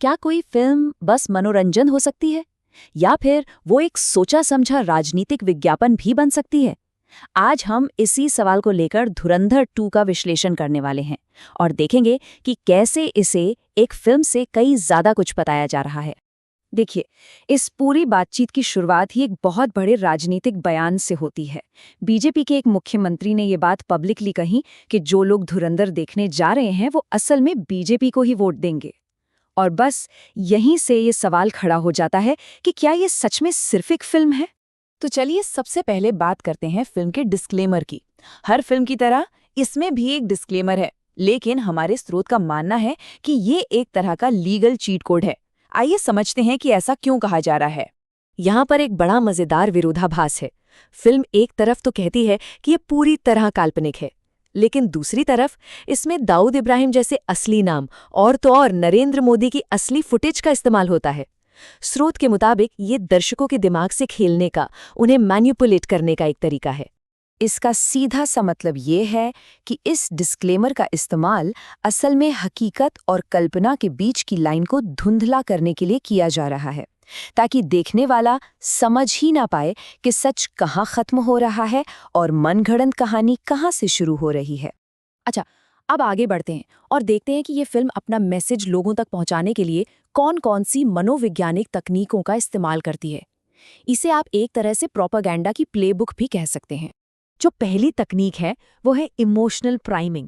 क्या कोई फिल्म बस मनोरंजन हो सकती है या फिर वो एक सोचा समझा राजनीतिक विज्ञापन भी बन सकती है? आज हम इसी सवाल को लेकर धुरंधर 2 का विश्लेषण करने वाले हैं और देखेंगे कि कैसे इसे एक फिल्म से कई ज्यादा कुछ बताया जा रहा है। देखिए, इस पूरी बातचीत की शुरुआत ही एक बहुत बड़े राजनीतिक बयान से होती है। बीजेपी के एक मुख्यमंत्री ने ये बात पब्लिकली कही कि जो लोग धुरंधर देखने जा रहे हैं वो असल में बीजेपी को ही वोट देंगे। और बस यहीं से ये सवाल खड़ा हो जाता है कि क्या ये सच में सिर्फ एक फिल्म है? तो चलिए सबसे पहले बात करते हैं फिल्म के डिस्क्लेमर की। हर फिल्म की तरह इसमें भी एक डिस्क्लेमर है, लेकिन हमारे स्रोत का मानना है कि ये एक तरह का लीगल चीट कोड है। आइए समझते हैं कि ऐसा क्यों कहा जा रहा है। यहाँ पर एक बड़ा मजेदार विरोधाभास है। फिल्म एक तरफ तो कहती है कि ये पूरी तरह काल्पनिक है, लेकिन दूसरी तरफ इसमें दाऊद इब्राहिम जैसे असली नाम और तो और नरेंद्र मोदी की असली फुटेज का इस्तेमाल होता है। स्रोत के मुताबिक ये दर्शकों के दिमाग से खेलने का, उन्हें मैनिपुलेट करने का एक तरीका है। इसका सीधा सा मतलब ये है कि इस डिस्क्लेमर का इस्तेमाल असल में हकीकत और कल्पना के बीच की लाइन को धुंधला करने के लिए किया जा रहा है, ताकि देखने वाला समझ ही ना पाए कि सच कहाँ खत्म हो रहा है और मनगढ़ंत कहानी कहाँ से शुरू हो रही है। अच्छा, अब आगे बढ़ते हैं और देखते हैं कि ये फिल्म अपना मैसेज लोगों तक पहुंचाने के लिए कौन-कौन सी मनोवैज्ञानिक तकनीकों का इस्तेमाल करती है। इसे आप एक तरह से प्रोपेगेंडा की प्लेबुक भी कह सकते हैं। जो पहली तकनीक है वो है इमोशनल प्राइमिंग।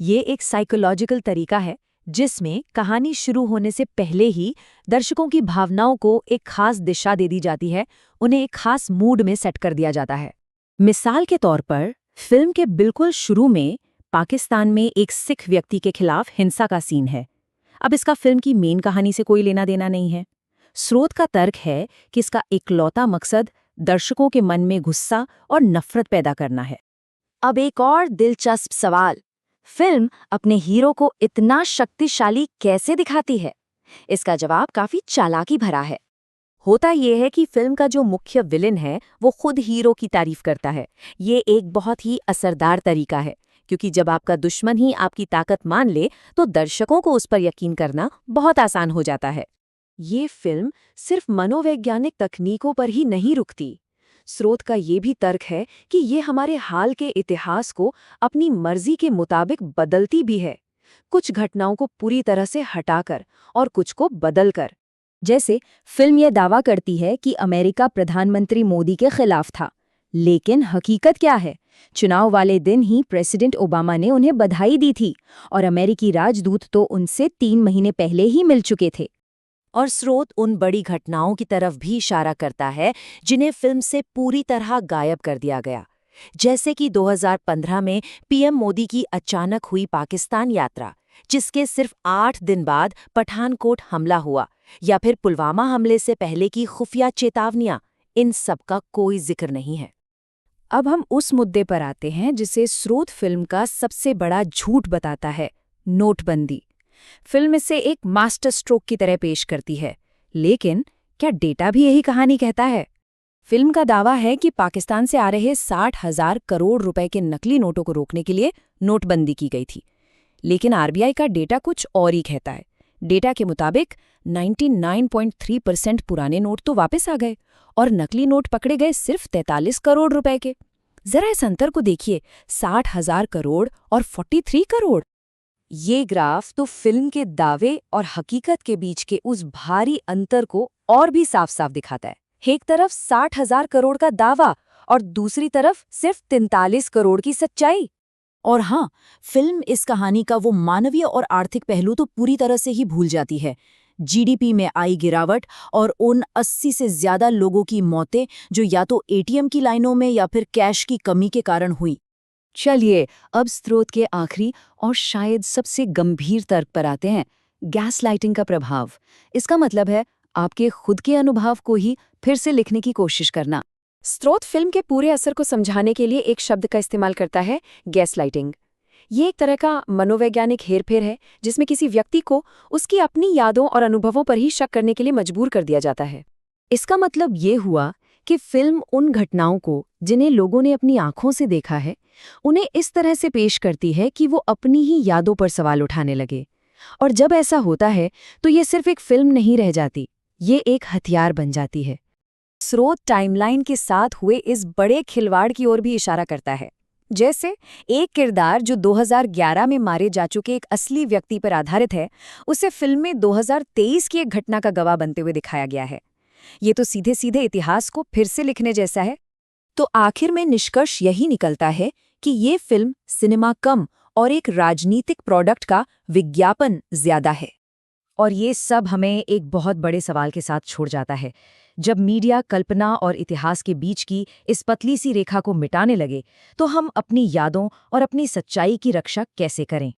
ये एक साइकोलॉजिकल तरीका है जिसमें कहानी शुरू होने से पहले ही दर्शकों की भावनाओं को एक खास दिशा दे दी जाती है, उन्हें एक खास मूड में सेट कर दिया जाता है। मिसाल के तौर पर फिल्म के बिल्कुल शुरू में पाकिस्तान में एक सिख व्यक्ति के खिलाफ हिंसा का सीन है। अब इसका फिल्म की मेन कहानी से कोई लेना देना नहीं है। स्रोत का तर्क है कि इसका इकलौता मकसद दर्शकों के मन में गुस्सा और नफरत पैदा करना है। अब एक और दिलचस्प सवाल, फिल्म अपने हीरो को इतना शक्तिशाली कैसे दिखाती है? इसका जवाब काफी चालाकी भरा है। होता यह है कि फिल्म का जो मुख्य विलेन है वो खुद हीरो की तारीफ करता है। ये एक बहुत ही असरदार तरीका है, क्योंकि जब आपका दुश्मन ही आपकी ताकत मान ले तो दर्शकों को उस पर यकीन करना बहुत आसान हो जाता है। ये फिल्म सिर्फ मनोवैज्ञानिक तकनीकों पर ही नहीं रुकती। स्रोत का ये भी तर्क है कि ये हमारे हाल के इतिहास को अपनी मर्जी के मुताबिक बदलती भी है, कुछ घटनाओं को पूरी तरह से हटाकर और कुछ को बदलकर। जैसे फिल्म ये दावा करती है कि अमेरिका प्रधानमंत्री मोदी के खिलाफ था, लेकिन हकीकत क्या है? चुनाव वाले दिन ही प्रेसिडेंट ओबामा ने उन्हें बधाई दी थी और अमेरिकी राजदूत तो उनसे 3 महीने पहले ही मिल चुके थे। और स्रोत उन बड़ी घटनाओं की तरफ भी इशारा करता है जिन्हें फिल्म से पूरी तरह गायब कर दिया गया, जैसे कि 2015 में पीएम मोदी की अचानक हुई पाकिस्तान यात्रा, जिसके सिर्फ 8 दिन बाद पठानकोट हमला हुआ, या फिर पुलवामा हमले से पहले की खुफिया चेतावनियां। इन सब का कोई जिक्र नहीं है। अब हम उस मुद्दे पर आते हैं जिसे स्रोत फिल्म का सबसे बड़ा झूठ बताता है, नोटबंदी। फिल्म इसे एक मास्टर स्ट्रोक की तरह पेश करती है, लेकिन क्या डेटा भी यही कहानी कहता है? फिल्म का दावा है कि पाकिस्तान से आ रहे 60,000 करोड़ रुपए के नकली नोटों को रोकने के लिए नोटबंदी की गई थी, लेकिन आरबीआई का डेटा कुछ और ही कहता है। डेटा के मुताबिक 99.3% पुराने नोट तो वापस आ गए और नकली नोट पकड़े गए सिर्फ 43 करोड़ रुपए के। जरा इस अंतर को देखिए, 60,000 करोड़ और 43 करोड़। ये ग्राफ तो फिल्म के दावे और हकीकत के बीच के उस भारी अंतर को और भी साफ साफ दिखाता है। एक तरफ 60,000 करोड़ का दावा और दूसरी तरफ सिर्फ 43 करोड़ की सच्चाई। और हाँ, फिल्म इस कहानी का वो मानवीय और आर्थिक पहलू तो पूरी तरह से ही भूल जाती है। जीडीपी में आई गिरावट और उन 80 से ज्यादा लोगों की मौतें जो या तो एटीएम की लाइनों में या फिर कैश की कमी के कारण हुई। चलिए अब स्रोत के आखिरी और शायद सबसे गंभीर तर्क पर आते हैं, गैस लाइटिंग का प्रभाव। इसका मतलब है आपके खुद के अनुभव को ही फिर से लिखने की कोशिश करना। स्रोत फिल्म के पूरे असर को समझाने के लिए एक शब्द का इस्तेमाल करता है, गैस लाइटिंग। ये एक तरह का मनोवैज्ञानिक हेरफेर है जिसमें किसी व्यक्ति को उसकी अपनी यादों और अनुभवों पर ही शक करने के लिए मजबूर कर दिया जाता है। इसका मतलब ये हुआ कि फिल्म उन घटनाओं को जिन्हें लोगों ने अपनी आंखों से देखा है, उन्हें इस तरह से पेश करती है कि वो अपनी ही यादों पर सवाल उठाने लगे। और जब ऐसा होता है तो ये सिर्फ एक फिल्म नहीं रह जाती, ये एक हथियार बन जाती है। स्रोत टाइमलाइन के साथ हुए इस बड़े खिलवाड़ की ओर भी इशारा करता है। जैसे एक किरदार जो 2011 में मारे जा चुके एक असली व्यक्ति पर आधारित है, उसे फिल्म में 2023 की एक घटना का गवाह बनते हुए दिखाया गया है। ये तो सीधे सीधे इतिहास को फिर से लिखने जैसा है। तो आखिर में निष्कर्ष यही निकलता है कि ये फिल्म सिनेमा कम और एक राजनीतिक प्रोडक्ट का विज्ञापन ज्यादा है। और ये सब हमें एक बहुत बड़े सवाल के साथ छोड़ जाता है। जब मीडिया कल्पना और इतिहास के बीच की इस पतली सी रेखा को मिटाने लगे, तो हम अपनी यादों और अपनी सच्चाई की रक्षा कैसे करें?